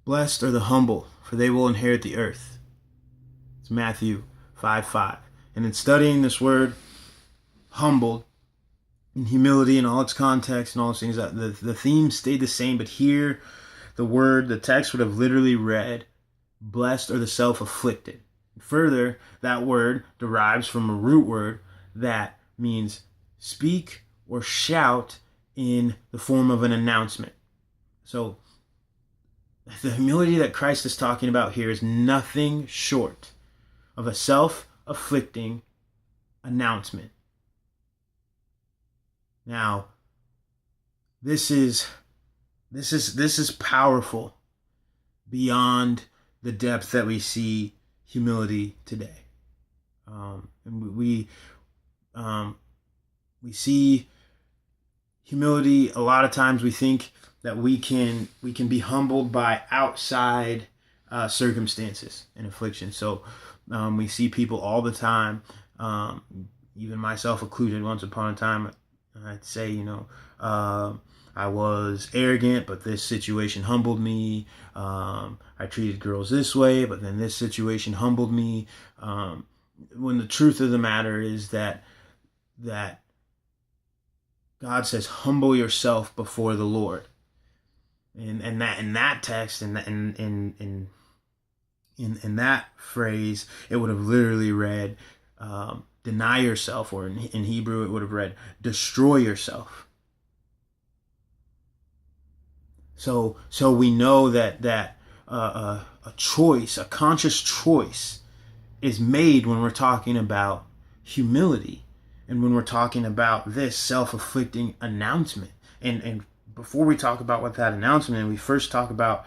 Blessed are the humble, for they will inherit the earth. It's Matthew 5:5. And in studying this word, humbled, and humility in all its context and all those things, the theme stayed the same, but here the text would have literally read, blessed are the self-afflicted. Further, that word derives from a root word that means speak or shout in the form of an announcement. So the humility that Christ is talking about here is nothing short of a self-afflicting announcement. Now, this is powerful beyond the depth that we see humility today. And we see humility a lot of times. We think that we can be humbled by outside circumstances and affliction. So we see people all the time, even myself included. Once upon a time, I'd say, I was arrogant, but this situation humbled me. I treated girls this way, but then this situation humbled me. When the truth of the matter is that God says, humble yourself before the Lord. And that in that text, in that phrase, it would have literally read, deny yourself, or in Hebrew it would have read, destroy yourself. So we know that a choice, a conscious choice, is made when we're talking about humility, and when we're talking about this self-afflicting announcement. And before we talk about what that announcement is, we first talk about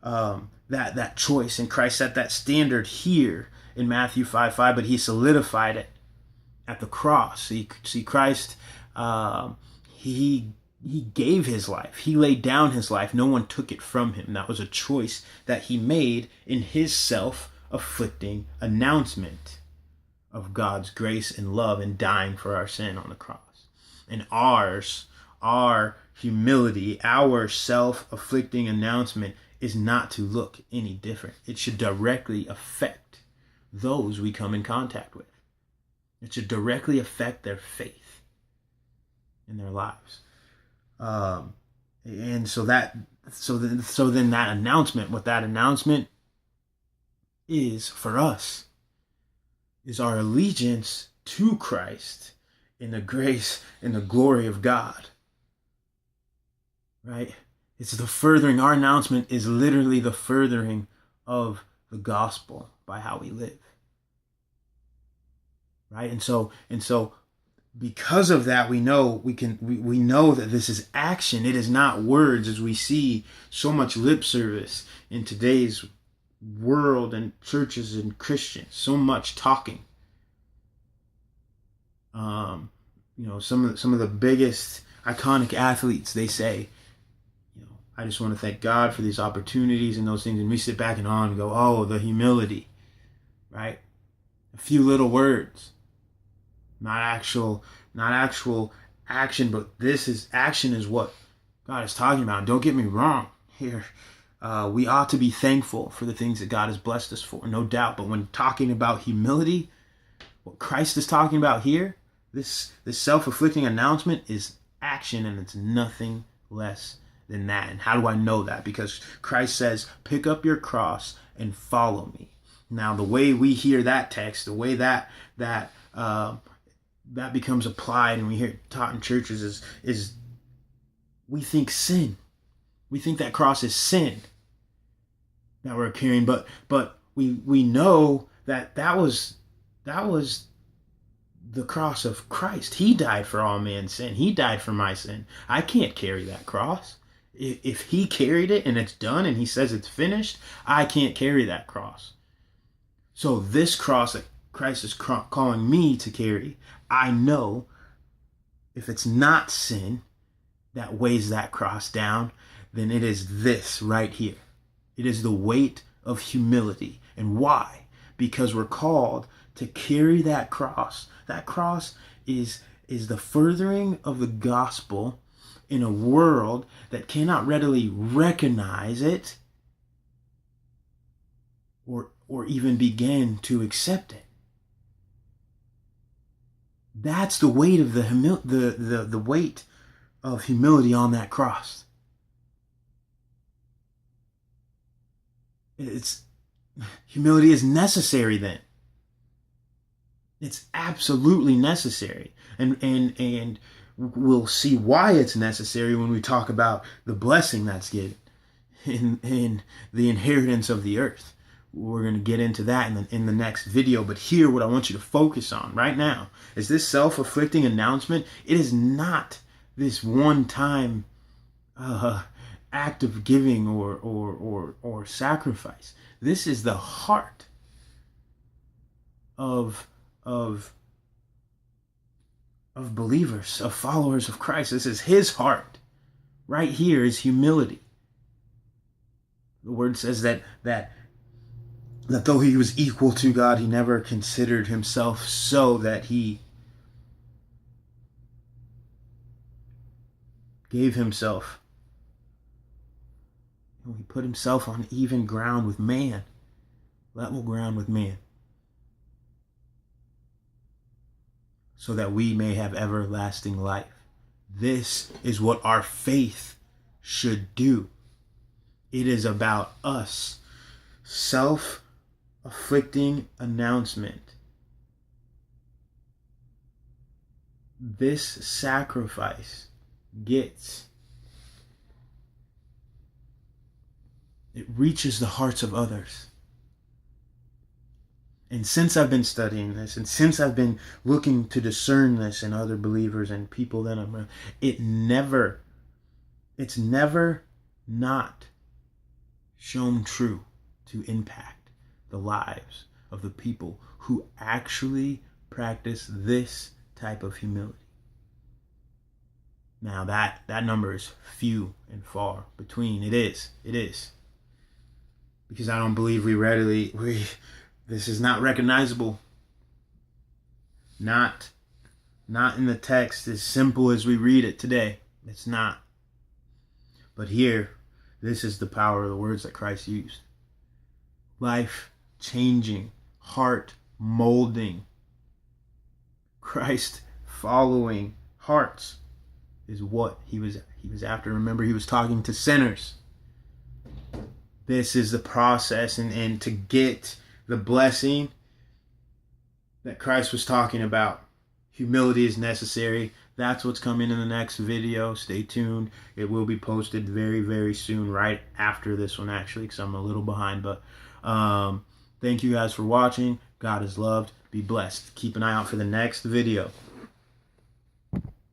that choice. And Christ set that standard here in Matthew 5:5, but he solidified it at the cross. See, Christ, he gave his life. He laid down his life. No one took it from him. That was a choice that he made in his self-afflicting announcement of God's grace and love and dying for our sin on the cross. And our humility, our self-afflicting announcement is not to look any different. It should directly affect those we come in contact with. It should directly affect their faith in their lives. And so then that announcement, what that announcement is for us, is our allegiance to Christ in the grace and the glory of God. Right? It's the furthering. Our announcement is literally the furthering of the gospel by how we live. Right? And so because of that, we know that this is action. It is not words, as we see so much lip service in today's world and churches and Christians. So much talking. Some of the biggest iconic athletes, they say, I just want to thank God for these opportunities and those things. And we sit back and on and go, oh, the humility, right? A few little words, not actual action, but action is what God is talking about. Don't get me wrong here. We ought to be thankful for the things that God has blessed us for, no doubt. But when talking about humility, what Christ is talking about here, this self-afflicting announcement is action, and it's nothing less than that. And how do I know that? Because Christ says, pick up your cross and follow me. Now, the way we hear that text, the way that becomes applied and we hear it taught in churches is we think sin. We think that cross is sin that we're carrying, but we know that was the cross of Christ. He died for all man's sin. He died for my sin. I can't carry that cross. If he carried it and it's done and he says it's finished, I can't carry that cross. So this cross that Christ is calling me to carry, I know if it's not sin that weighs that cross down, then it is this right here. It is the weight of humility. And why? Because we're called to carry that cross. That cross is the furthering of the gospel in a world that cannot readily recognize it or even begin to accept it. That's the weight of the weight of humility on that cross. Humility is necessary then. It's absolutely necessary. And we'll see why it's necessary when we talk about the blessing that's given in the inheritance of the earth. We're going to get into that in the next video. But here, what I want you to focus on right now is this self-afflicting announcement. It is not this one-time act of giving or sacrifice. This is the heart of believers, of followers of Christ. This is his heart. Right here is humility. The word says that though he was equal to God, he never considered himself so that he gave himself. He put himself on even ground with man, level ground with man, so that we may have everlasting life. This is what our faith should do. It is about us. Self-afflicting announcement. This sacrifice it reaches the hearts of others. And since I've been studying this, and since I've been looking to discern this in other believers and people that I'm around, it's never not shown true to impact the lives of the people who actually practice this type of humility. Now that number is few and far between. It is. Because I don't believe this is not recognizable. Not in the text as simple as we read it today. It's not. But here, this is the power of the words that Christ used. Life-changing, heart-molding, Christ-following hearts is what he was after. Remember, he was talking to sinners. This is the process, and to get the blessing that Christ was talking about, humility is necessary. That's what's coming in the next video. Stay tuned. It will be posted very, very soon, right after this one, actually, because I'm a little behind. But thank you guys for watching. God is loved. Be blessed. Keep an eye out for the next video.